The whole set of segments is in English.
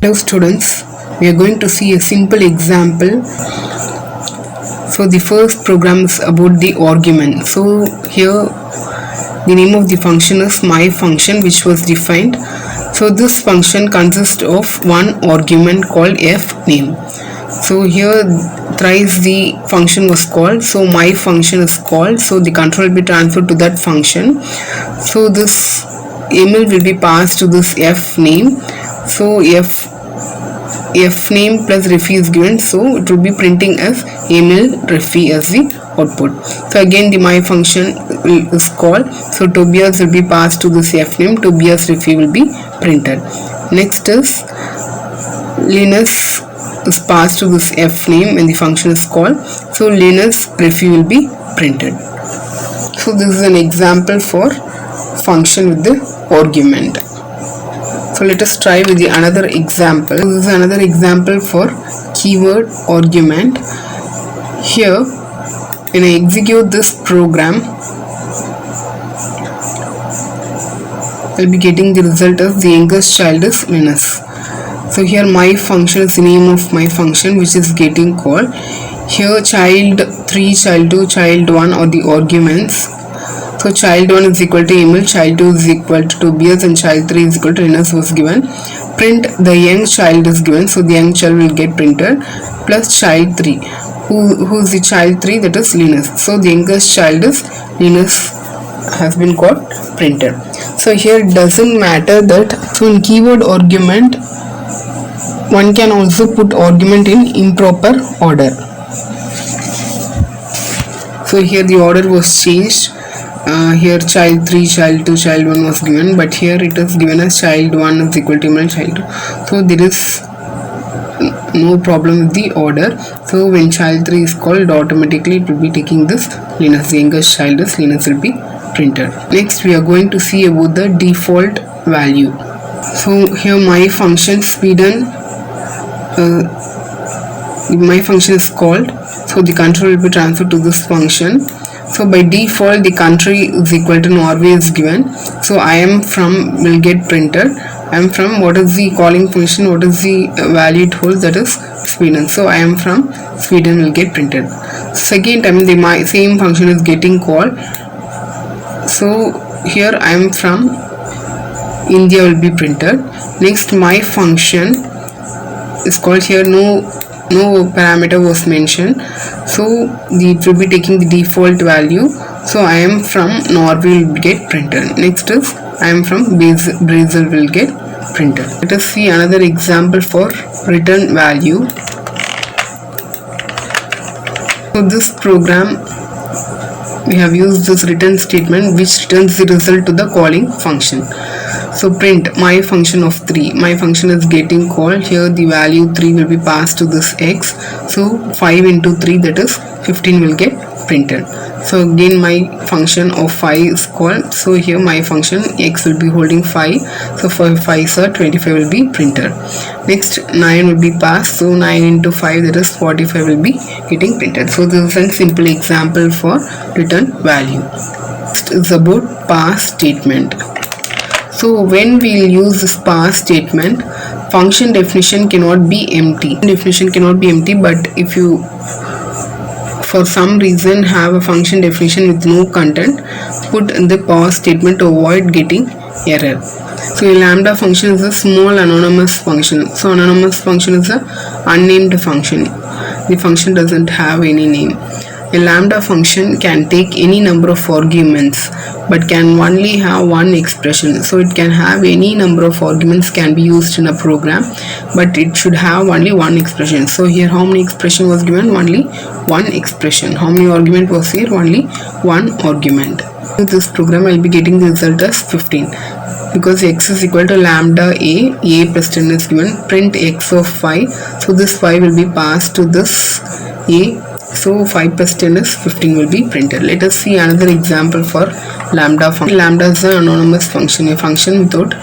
Hello students, we are going to see a simple example. So the first program is about the argument. So here the name of the function is my function, which was defined. So this function consists of one argument called f name. So here thrice the function was called, so my function is called, so the control will be transferred to that function. So this ml will be passed to this f name. So f name plus ref is given, so it will be printing as ml ref as the output. So again the my function is called, so Tobias will be passed to this f name, Tobias ref will be printed. Next is Linus is passed to this f name and the function is called, so Linus ref will be printed. So this is an example for function with the argument. So let us try with the another example. This is another example for keyword argument. Here when I execute this program, I'll be getting the result as the youngest child is Linus. So here my function is the name of my function which is getting called. Here child 3, child 2, child 1 are the arguments. So child 1 is equal to Emil, child 2 is equal to Tobias, and child 3 is equal to Linus was given. Print the young child is given, so the young child will get printed, plus child 3. Who is the child 3? That is Linus. So the youngest child is Linus has been got printed. So here it doesn't matter that, so in keyword argument one can also put argument in improper order. So here the order was changed. Here child 3, child 2, child 1 was given, but here it is given as child 1 is equal to Emil, child 2. So there is no problem with the order. So when child 3 is called, automatically it will be taking this Linus, the youngest child is Linus will be printed. Next we are going to see about the default value. So here my function Sweden, my function is called, so the control will be transferred to this function. So by default the country is equal to Norway is given, so I am from will get printed. I am from, what is the calling function, what is the value it holds, that is Sweden, so I am from Sweden will get printed. Second time the my same function is getting called, so here I am from India will be printed. Next my function is called, here no parameter was mentioned, so it will be taking the default value, so I am from Norway will get printed. Next is I am from Brazil will get printed. Let us see another example for return value. So this program we have used this return statement which returns the result to the calling function. So print my function of 3, my function is getting called, here the value 3 will be passed to this x, so 5 into 3 that is 15 will get printed. So again my function of 5 is called, so here my function x will be holding 5, so for 5 sir 25 will be printed. Next 9 will be passed, so 9 into 5 that is 45 will be getting printed. So this is a simple example for return value. Next is about pass statement. So when we will use this pass statement, function definition cannot be empty. Definition cannot be empty, but if you for some reason have a function definition with no content, put in the pass statement to avoid getting error. So a lambda function is a small anonymous function. So anonymous function is a unnamed function. The function doesn't have any name. A lambda function can take any number of arguments but can only have one expression. So it can have any number of arguments can be used in a program, but it should have only one expression. So here how many expression was given? Only one expression. How many argument was here? Only one argument. With this program I will be getting the result as 15 because x is equal to lambda a plus 10 is given. Print x of 5, so this 5 will be passed to this a, so 5 plus 10 is 15 will be printed. Let us see another example for lambda function. Lambda is an anonymous function, a function without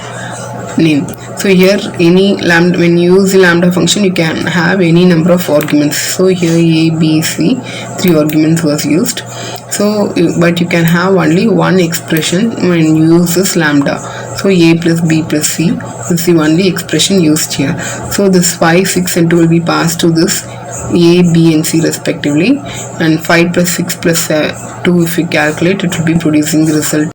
name. So here any lambda, when you use the lambda function you can have any number of arguments. So here a b c 3 arguments was used. But you can have only one expression when you use this lambda. So a plus b plus c is the only expression used here. So this 5, 6 and 2 will be passed to this a, b and c respectively, and 5 plus 6 plus 2, if we calculate, it will be producing the result